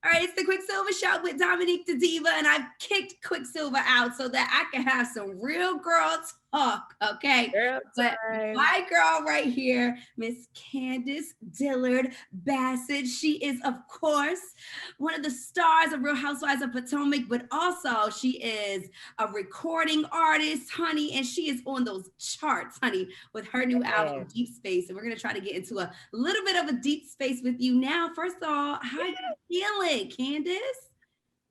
All right, it's the Quicksilver Show with Dominique the Diva, and I've kicked Quicksilver out so that I can have some real girl talk, okay? Girl But time. my girl right here, Miss Candice Dillard-Bassett, she is, of course, one of the stars of Real Housewives of Potomac, but also she is a recording artist, honey, and she is on those charts, honey, with her new album, Deep Space. And we're going to try to get into a little bit of a deep space with you now. First of all, how you feeling, Candice?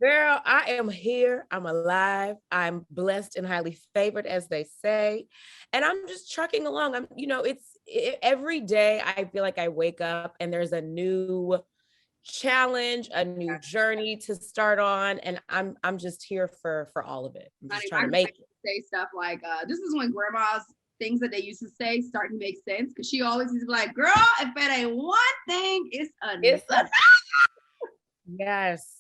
Girl, I am here. I'm alive. I'm blessed and highly favored, as they say. And I'm just trucking along. Every day I feel like I wake up and there's a new challenge, a new journey to start on. And I'm just here for all of it. I'm just trying to make it. Say stuff like, this is when grandma's things that they used to say start to make sense. Cause she always used to be like, girl, if it ain't one thing, it's another. Yes.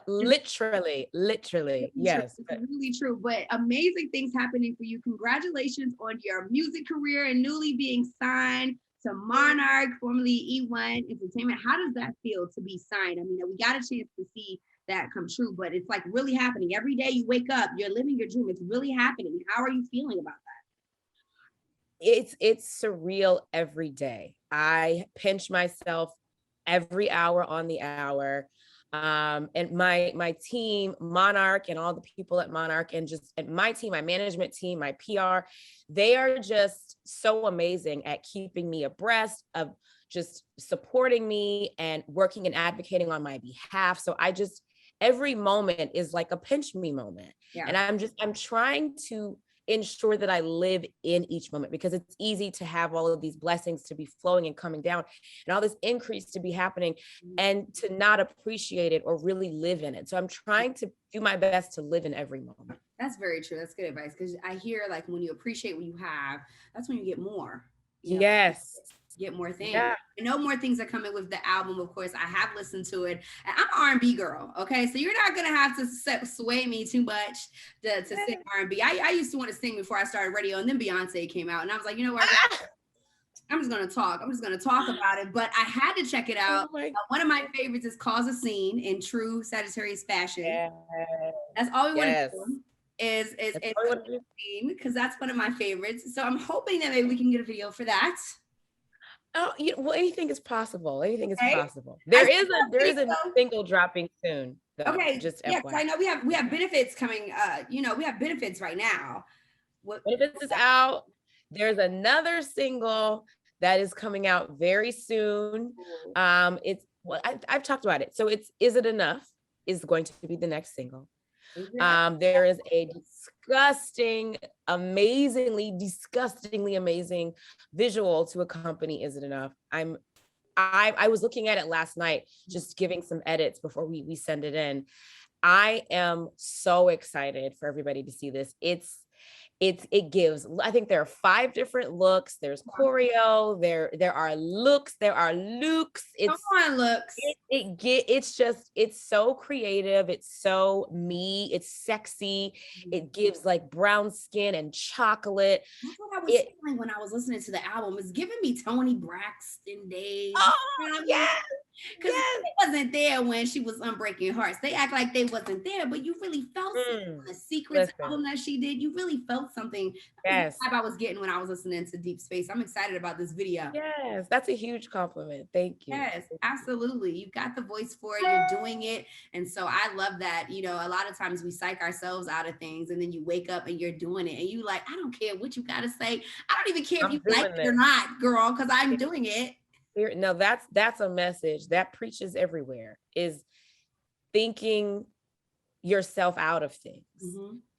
Literally, yes. It's really true, but amazing things happening for you. Congratulations on your music career and newly being signed to Monarch, formerly E1 Entertainment. How does that feel to be signed? I mean, we got a chance to see that come true, but it's like really happening. Every day you wake up, you're living your dream. It's really happening. How are you feeling about that? It's surreal every day. I pinch myself every hour on the hour. And my team, Monarch, and all the people at Monarch, and my team, my management team, my PR, they are just so amazing at keeping me abreast of just supporting me and working and advocating on my behalf. So every moment is like a pinch me moment. Yeah. And I'm trying to ensure that I live in each moment, because it's easy to have all of these blessings to be flowing and coming down and all this increase to be happening and to not appreciate it or really live in it. So I'm trying to do my best to live in every moment. That's very true. That's good advice. Because I hear like when you appreciate what you have, that's when you get more. Yes. Get more things. Yeah. I know more things are coming with the album. Of course, I have listened to it. And I'm an R&B girl. Okay, so you're not gonna have to sway me too much to sing R&B. I used to want to sing before I started radio, and then Beyonce came out, and I was like, you know what? I'm just gonna talk. I'm just gonna talk about it. But I had to check it out. One of my favorites is "Cause a Scene" in true Sagittarius fashion. Yes. That's all we want to do. Is because that's one of my favorites. So I'm hoping that maybe we can get a video for that. Oh, well, anything is possible. Anything is possible. There is a single dropping soon, though. Okay. Just yes, FYI. I know we have benefits coming. We have benefits right now. Benefits is out. There's another single that is coming out very soon. I've talked about it. So Is It Enough is going to be the next single. There is a disgustingly amazing visual to accompany Is It Enough. I was looking at it last night, just giving some edits before we send it in. I am so excited for everybody to see this. It gives, I think there are 5 different looks. There's choreo, there are looks, there are looks. It's so creative. It's so me. It's sexy. It gives like brown skin and chocolate. That's what I was feeling when I was listening to the album. It's giving me Toni Braxton days. Oh, yeah. Because it wasn't there when she was Unbreaking Hearts. They act like they wasn't there, but you really felt something. The Secrets album that she did, you really felt something. Yes. That's what I was getting when I was listening to Deep Space. I'm excited about this video. Yes, that's a huge compliment. Thank you. Yes, absolutely. You've got the voice for it. You're doing it. And so I love that. A lot of times we psych ourselves out of things, and then you wake up and you're doing it. And you like, I don't care what you got to say. I don't even care if you like it or not, girl, because I'm doing it. No, that's a message that preaches everywhere, is thinking yourself out of things,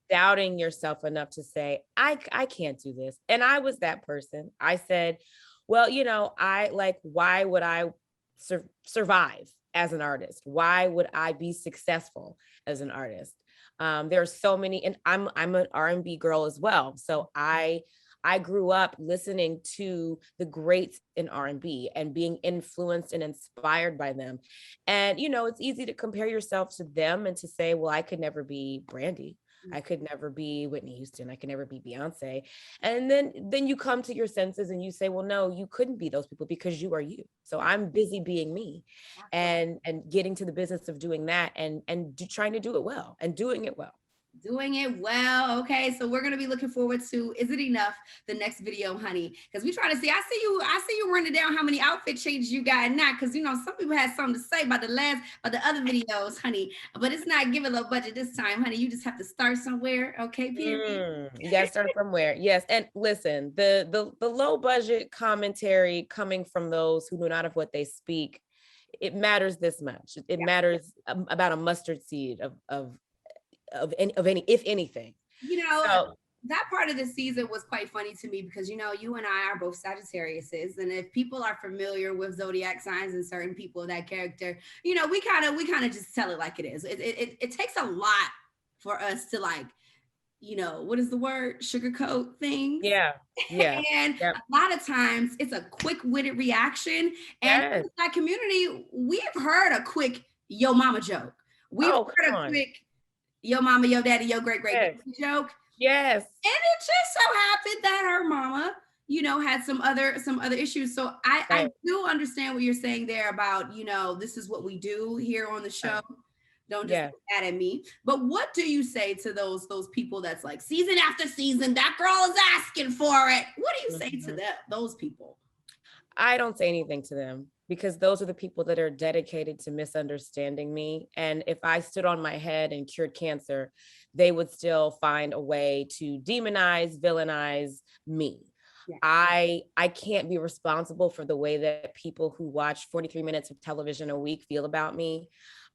doubting yourself enough to say, I can't do this. And I was that person. I said, well, why would I survive as an artist? Why would I be successful as an artist? There are so many, and I'm an R&B girl as well. So I grew up listening to the greats in R&B and being influenced and inspired by them. And, it's easy to compare yourself to them and to say, well, I could never be Brandy. I could never be Whitney Houston. I could never be Beyonce. And then you come to your senses and you say, well, no, you couldn't be those people because you are you. So I'm busy being me and getting to the business of doing that and trying to do it well and doing it well. Doing it well. Okay, so we're gonna be looking forward to Is It Enough, the next video, honey, because we trying to see. I see you running down how many outfit changes you got and not, because you know some people had something to say about the other videos, honey, but it's not giving low budget this time, honey. You just have to start somewhere. Okay, period. You gotta start somewhere. Yes, and listen, the low budget commentary coming from those who know not of what they speak, it matters this much. It matters about a mustard seed of any, if anything. You know, so, that part of the season was quite funny to me because, you know, you and I are both Sagittariuses. And if people are familiar with zodiac signs and certain people of that character, you know, we kind of just tell it like it is. It takes a lot for us to, like, you know, what is the word? Sugarcoat things. Yeah. And a lot of times it's a quick-witted reaction. And in that community, we've heard a quick yo mama joke. We've heard a quick yo mama, yo daddy, yo great joke. Yes. And it just so happened that her mama, you know, had some other issues. So I do understand what you're saying there about, you know, this is what we do here on the show. Right. Don't just get mad at me. But what do you say to those people that's like season after season, that girl is asking for it? What do you say to them, those people? I don't say anything to them, because those are the people that are dedicated to misunderstanding me. And if I stood on my head and cured cancer, they would still find a way to demonize, villainize me. Yeah. I can't be responsible for the way that people who watch 43 minutes of television a week feel about me.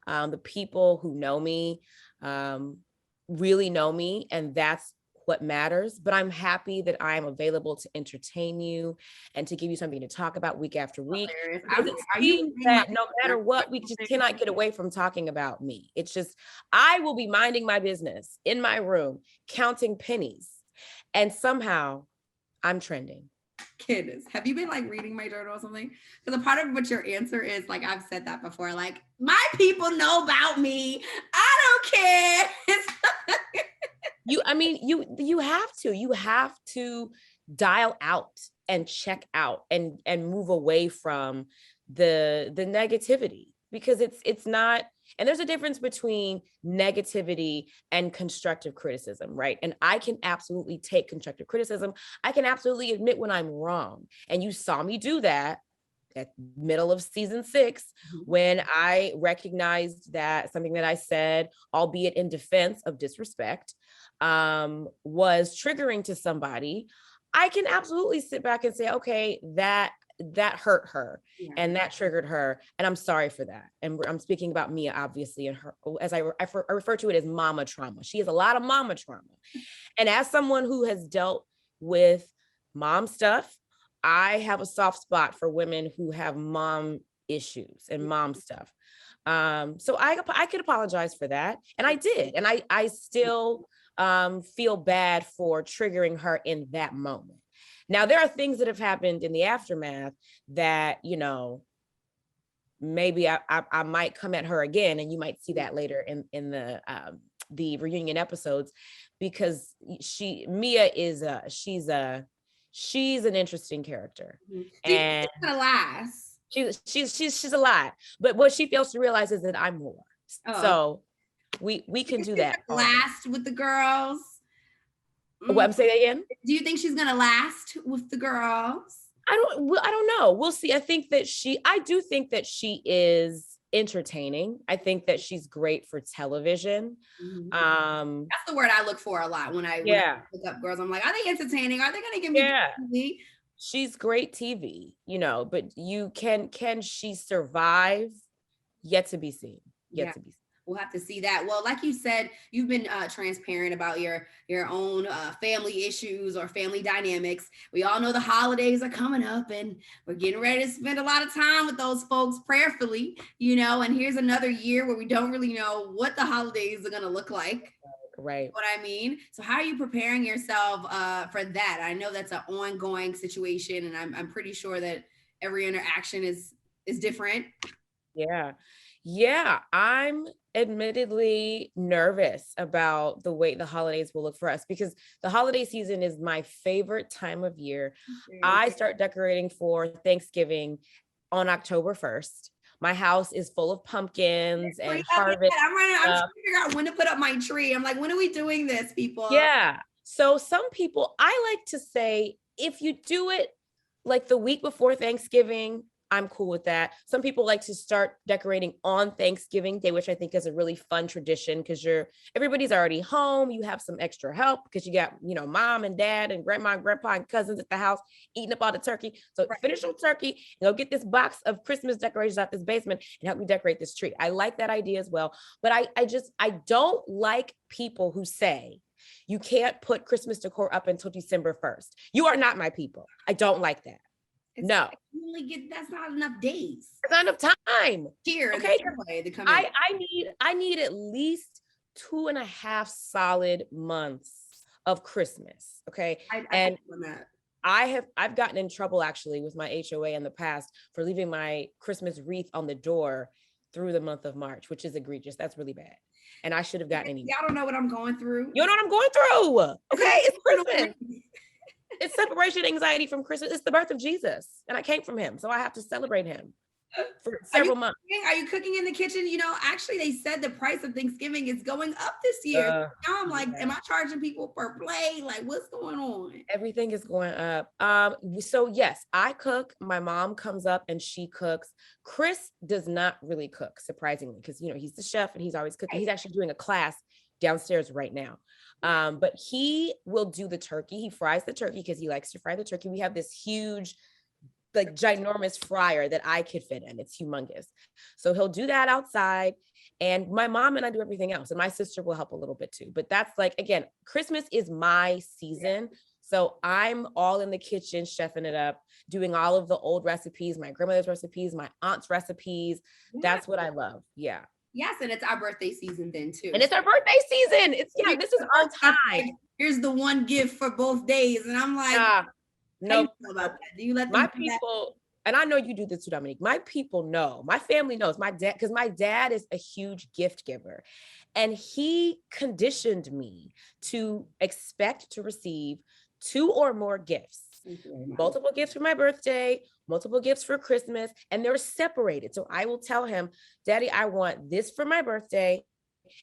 The people who know me really know me, and that's what matters. But I'm happy that I'm available to entertain you and to give you something to talk about week after week. That no matter what, we just cannot get away from talking about me. It's just, I will be minding my business in my room, counting pennies, and somehow I'm trending. Candice, have you been like reading my journal or something? Because a part of what your answer is, like I've said that before, like my people know about me. I don't care. You have to dial out and check out and move away from the negativity, because it's not, and there's a difference between negativity and constructive criticism, right? And I can absolutely take constructive criticism. I can absolutely admit when I'm wrong. And you saw me do that at middle of season 6, when I recognized that something that I said, albeit in defense of disrespect, was triggering to somebody. I can absolutely sit back and say, okay, that hurt her and that triggered her, and I'm sorry for that. And I'm speaking about Mia, obviously, and her, as I refer to it as mama trauma. She has a lot of mama trauma. And as someone who has dealt with mom stuff, I have a soft spot for women who have mom issues and mom stuff. So I could apologize for that. And I did. And I still feel bad for triggering her in that moment. Now, there are things that have happened in the aftermath that, you know, maybe I might come at her again, and you might see that later in the reunion episodes, because Mia is she's an interesting character, and she's gonna last. She's a lot, but what she fails to realize is that I'm more. So we can do that. Last with the girls. What, I'm saying again? Do you think she's gonna last with the girls? I don't know. We'll see. I do think that she is entertaining. I think that she's great for television. That's the word I look for a lot when I look up girls. I'm like, are they entertaining? Are they gonna give me TV? She's great TV, you know, but can she survive? Yet to be seen. Yet to be seen. We'll have to see that. Well, like you said, you've been transparent about your own family issues or family dynamics. We all know the holidays are coming up, and we're getting ready to spend a lot of time with those folks prayerfully, you know, and here's another year where we don't really know what the holidays are going to look like. Right. What I mean? So how are you preparing yourself for that? I know that's an ongoing situation, and I'm pretty sure that every interaction is different. Yeah, I'm admittedly nervous about the way the holidays will look for us because the holiday season is my favorite time of year. I start decorating for Thanksgiving on October 1st. My house is full of pumpkins and harvest. I'm trying to figure out when to put up my tree. I'm like, when are we doing this, people? Yeah. So some people, I like to say, if you do it like the week before Thanksgiving, I'm cool with that. Some people like to start decorating on Thanksgiving Day, which I think is a really fun tradition because everybody's already home. You have some extra help because you got, mom and dad and grandma and grandpa and cousins at the house eating up all the turkey. So finish your turkey and go get this box of Christmas decorations out this basement and help me decorate this tree. I like that idea as well. But I don't like people who say, you can't put Christmas decor up until December 1st. You are not my people. I don't like that. No. That's not enough days. It's not enough time. Here, okay. I need at least 2.5 solid months of Christmas. Okay. I've gotten in trouble actually with my HOA in the past for leaving my Christmas wreath on the door through the month of March, which is egregious. That's really bad. And I should have gotten any. Y'all don't know what I'm going through. You don't know what I'm going through. Okay. It's Christmas. It's separation anxiety from Christmas. It's the birth of Jesus. And I came from him. So I have to celebrate him for several months. Are you cooking in the kitchen? Actually, they said the price of Thanksgiving is going up this year. Now I'm like, am I charging people per plate? Like, what's going on? Everything is going up. So yes, I cook. My mom comes up and she cooks. Chris does not really cook, surprisingly, because, he's the chef and he's always cooking. He's actually doing a class downstairs right now. But he will do the turkey. He fries the turkey because he likes to fry the turkey. We have this huge, like ginormous fryer that I could fit in. It's humongous. So he'll do that outside. And my mom and I do everything else. And my sister will help a little bit too. But that's like, again, Christmas is my season. So I'm all in the kitchen, chefing it up, doing all of the old recipes, my grandmother's recipes, my aunt's recipes. That's what I love. Yeah. Yes, and it's our birthday season then too. And it's our birthday season. This is our time. Here's the one gift for both days. And I'm like, no. Do you let my people, and I know you do this too, Dominique. My people know, my family knows, my dad, because my dad is a huge gift giver. And he conditioned me to expect to receive 2 or more gifts. Multiple gifts for my birthday, multiple gifts for Christmas, and they're separated. So I will tell him, Daddy, I want this for my birthday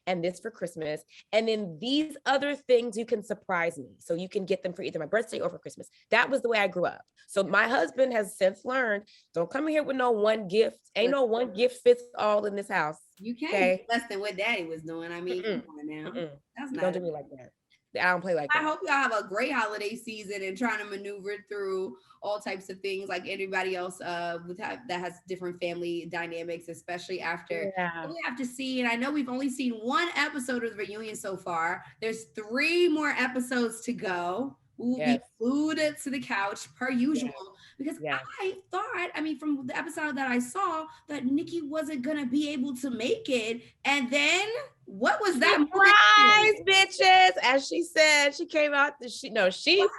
and this for Christmas. And then these other things you can surprise me. So you can get them for either my birthday or for Christmas. That was the way I grew up. So my husband has since learned, don't come in here with no one gift. Ain't no one gift fits all in this house. You can't do less than what Daddy was doing. I mean, come on now. That's not Don't do me like that. I don't play like that. I hope y'all have a great holiday season and trying to maneuver through all types of things like everybody else that has different family dynamics, especially after we have to see. And I know we've only seen 1 episode of the reunion so far. There's 3 more episodes to go. We'll be glued to the couch per usual because I thought, from the episode that I saw, that Nikki wasn't gonna be able to make it. And then what was that? Surprise, bitches! As she said, she came out. She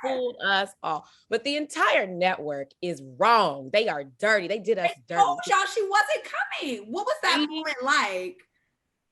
fooled us all. But the entire network is wrong. They are dirty. They did us dirty. Oh, y'all, she wasn't coming. What was that moment like?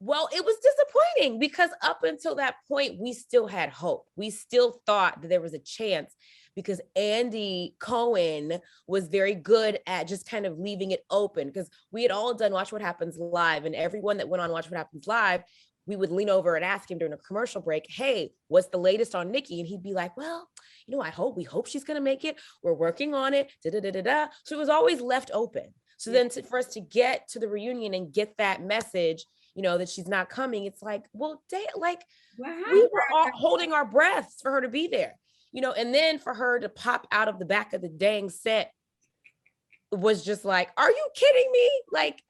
Well, it was disappointing because up until that point, we still had hope. We still thought that there was a chance because Andy Cohen was very good at just kind of leaving it open because we had all done Watch What Happens Live, and everyone that went on Watch What Happens Live, we would lean over and ask him during a commercial break, hey, what's the latest on Nikki? And he'd be like, well, we hope she's going to make it. We're working on it. Da-da-da-da-da. So it was always left open. So then for us to get to the reunion and get that message, that she's not coming, it's like, well, we were all holding our breaths for her to be there, and then for her to pop out of the back of the dang set was just like, are you kidding me? Like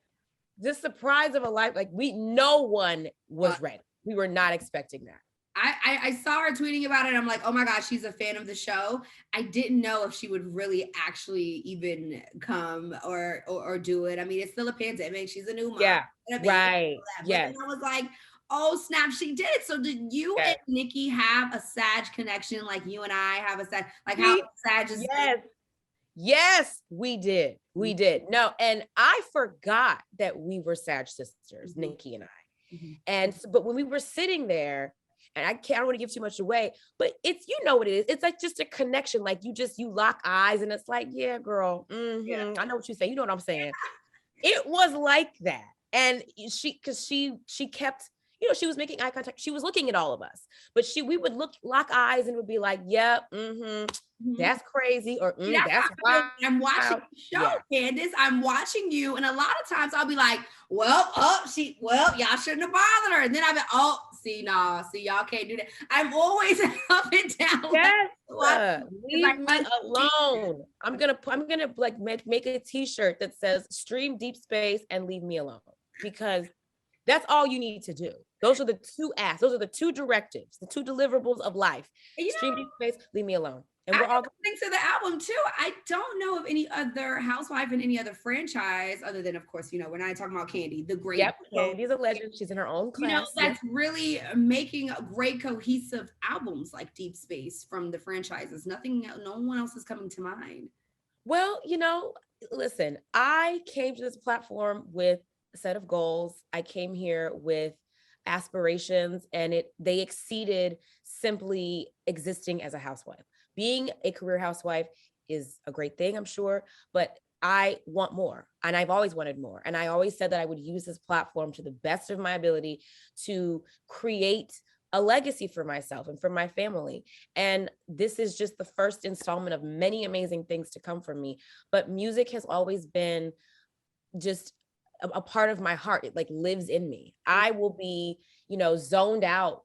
the surprise of a life, like no one was ready. We were not expecting that. I saw her tweeting about it. I'm like, oh my gosh, she's a fan of the show. I didn't know if she would really actually even come or do it. I mean, it's still a pandemic. She's a new mom. Yeah, right. Yes. I was like, oh snap, she did it. So did you and Nikki have a Sag connection like you and I have a Sag? Like how Sag is? Yes. Yes, we did. We did. No, and I forgot that we were Sag sisters, Nikki and I. And so, but when we were sitting there, and I don't want to give too much away, but it's, you know what it is. It's like just a connection. Like you lock eyes and it's like, yeah, girl. I know what you say. You know what I'm saying? It was like that. And cause she kept, she was making eye contact. She was looking at all of us, but we would lock eyes and would be like, yep, that's crazy. Or that's wild. I'm watching the show, Candice. I'm watching you. And a lot of times I'll be like, well, y'all shouldn't have bothered her. And then I'll be, see, y'all can't do that. I'm always up and down. Yes. Leave me alone. I'm gonna like make a t-shirt that says stream deep space and leave me alone, because that's all you need to do. Those are the two asks. Those are the two directives, the two deliverables of life. Stream deep space, leave me alone. And we're all listening to the album too. I don't know of any other housewife in any other franchise other than, of course, we're not talking about Kandi, the great. Yep, Candi's a legend. She's in her own class. That's really making great cohesive albums like Deep Space from the franchises. No one else is coming to mind. Well, listen, I came to this platform with a set of goals. I came here with aspirations, and they exceeded simply existing as a housewife. Being a career housewife is a great thing, I'm sure, but I want more, and I've always wanted more. And I always said that I would use this platform to the best of my ability to create a legacy for myself and for my family. And this is just the first installment of many amazing things to come from me. But music has always been just a part of my heart. It like lives in me. I will be, zoned out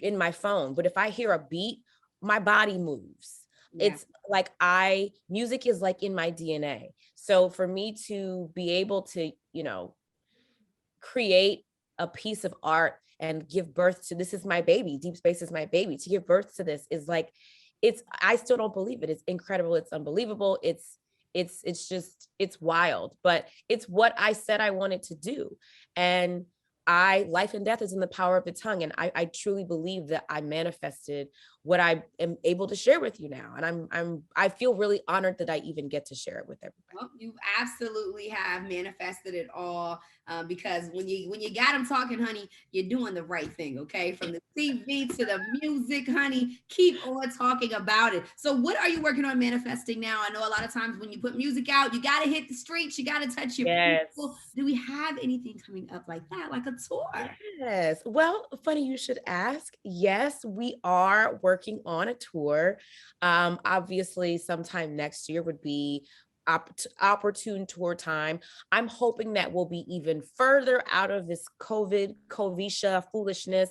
in my phone, but if I hear a beat, my body moves. Yeah. It's like music is like in my DNA. So for me to be able to, create a piece of art and give birth to, this is my baby, Deep Space is my baby, to give birth to this is like, I still don't believe it. It's incredible. It's unbelievable. It's wild, but it's what I said I wanted to do. And life and death is in the power of the tongue. And I truly believe that I manifested what I am able to share with you now. And I feel really honored that I even get to share it with everybody. Well, you absolutely have manifested it all, because when you got them talking, honey, you're doing the right thing. Okay. From the TV to the music, honey, keep on talking about it. So what are you working on manifesting now? I know a lot of times when you put music out, you got to hit the streets, you got to touch your people. Do we have anything coming up like that? Like a tour? Yes. Well, funny you should ask. Yes, we are working on a tour. Obviously, sometime next year would be opportune tour time. I'm hoping that we'll be even further out of this COVID foolishness,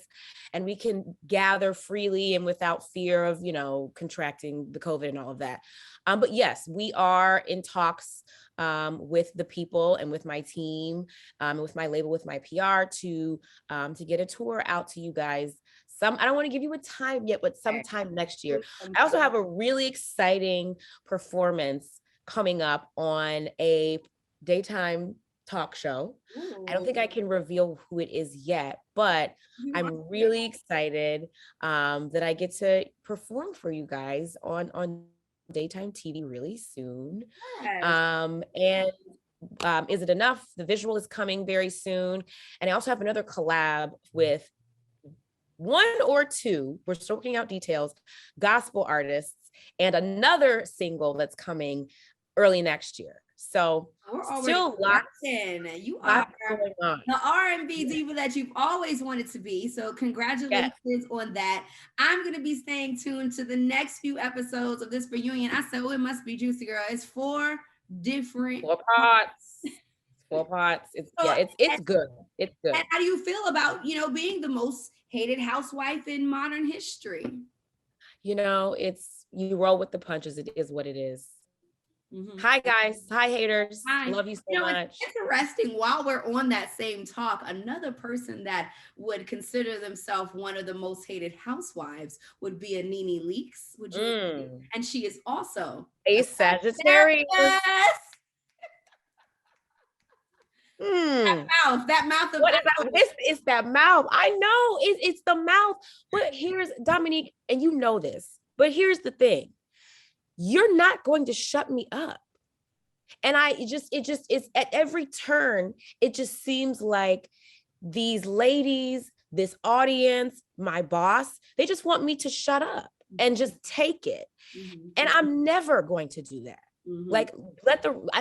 and we can gather freely and without fear of, contracting the COVID and all of that. But yes, we are in talks with the people and with my team, with my label, with my PR to get a tour out to you guys. I don't want to give you a time yet, but sometime next year. I also have a really exciting performance coming up on a daytime talk show. Ooh. I don't think I can reveal who it is yet, but I'm really excited that I get to perform for you guys on daytime TV really soon. Yes. Is it enough? The visual is coming very soon. And I also have another collab with one or two, we're still working out details, gospel artists, and another single that's coming early next year. So still lots in. You are the R&B diva that you've always wanted to be. So congratulations on that. I'm going to be staying tuned to the next few episodes of this reunion. I said, it must be juicy, girl. It's 4 parts. 4 parts. It's good. It's good. And how do you feel about, being the most hated housewife in modern history? You roll with the punches. It is what it is. Mm-hmm. Hi guys. Hi haters. Hi. Love you so much. It's interesting. While we're on that same talk, another person that would consider themselves one of the most hated housewives would be a Nene Leakes. Would you? And she is also a Sagittarius. That mouth of what is that? It's that mouth. I know it's the mouth. But here's Dominique, and you know this. But here's the thing. you're not going to shut me up. And it's at every turn, it just seems like these ladies, this audience, my boss, they just want me to shut up and just take it. Mm-hmm. And I'm never going to do that. Mm-hmm. Like,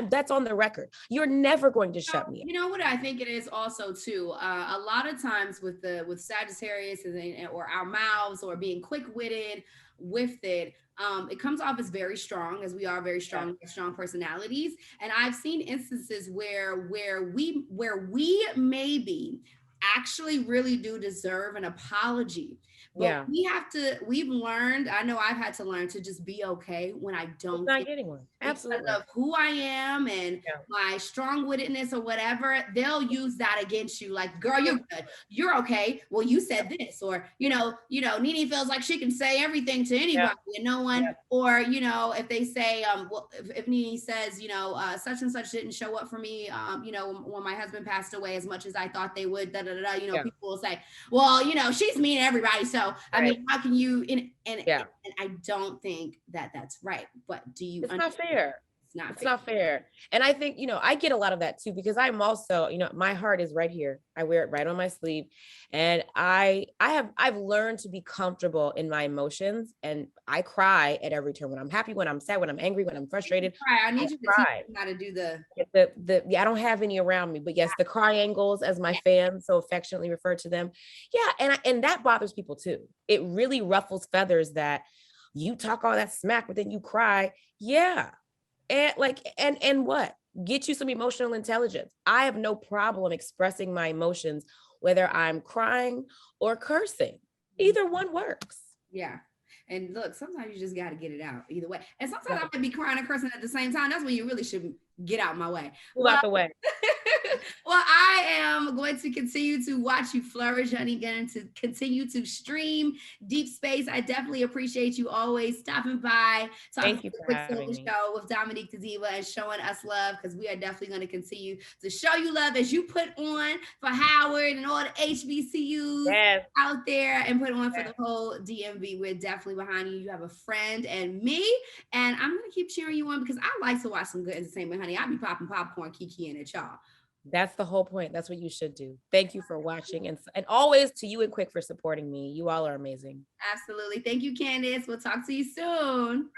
that's on the record. You're never going to shut me up. You know what I think it is also too, a lot of times with Sagittarius or our mouths or being quick-witted with it, it comes off as very strong, as we are very strong, strong personalities. And I've seen instances where we maybe actually really do deserve an apology. But we've learned, I know I've had to learn to just be okay when I don't not getting one. Absolutely. Because of who I am and my strong-wittedness or whatever, they'll use that against you. Like, girl, you're good. You're okay. Well, you said this, or, Nene feels like she can say everything to anybody and no one, or, if they say, well, if Nene says, such and such didn't show up for me, when my husband passed away as much as I thought they would, people will say, well, she's mean to everybody. So, I mean, how can you, and I don't think that that's right, but do you? It's not fair. It's not fair. And I think, I get a lot of that too, because I'm also, my heart is right here. I wear it right on my sleeve. And I've learned to be comfortable in my emotions, and I cry at every turn when I'm happy, when I'm sad, when I'm angry, when I'm frustrated. I need you to teach me how to do I don't have any around me, but yes, the cry angles, as my fans so affectionately refer to them. Yeah. And that bothers people too. It really ruffles feathers that you talk all that smack, but then you cry. Yeah. And what? Get you some emotional intelligence. I have no problem expressing my emotions, whether I'm crying or cursing. Either one works. Yeah. And look, sometimes you just got to get it out either way. And sometimes I might be crying and cursing at the same time. That's when you really should get out my way. Out the way. Well, I am going to continue to watch you flourish, honey, going to continue to stream Deep Space. I definitely appreciate you always stopping by, talking to the Quick Silver Show with Dominique the Diva and showing us love, because we are definitely going to continue to show you love as you put on for Howard and all the HBCUs out there and put on for the whole DMV. We're definitely behind you. You have a friend and me, and I'm going to keep cheering you on because I like to watch some good entertainment, honey. I be popping popcorn, kikiing at y'all. That's the whole point. That's what you should do. Thank you for watching, and always to you and Quick for supporting me. You all are amazing. Absolutely. Thank you, Candice. We'll talk to you soon.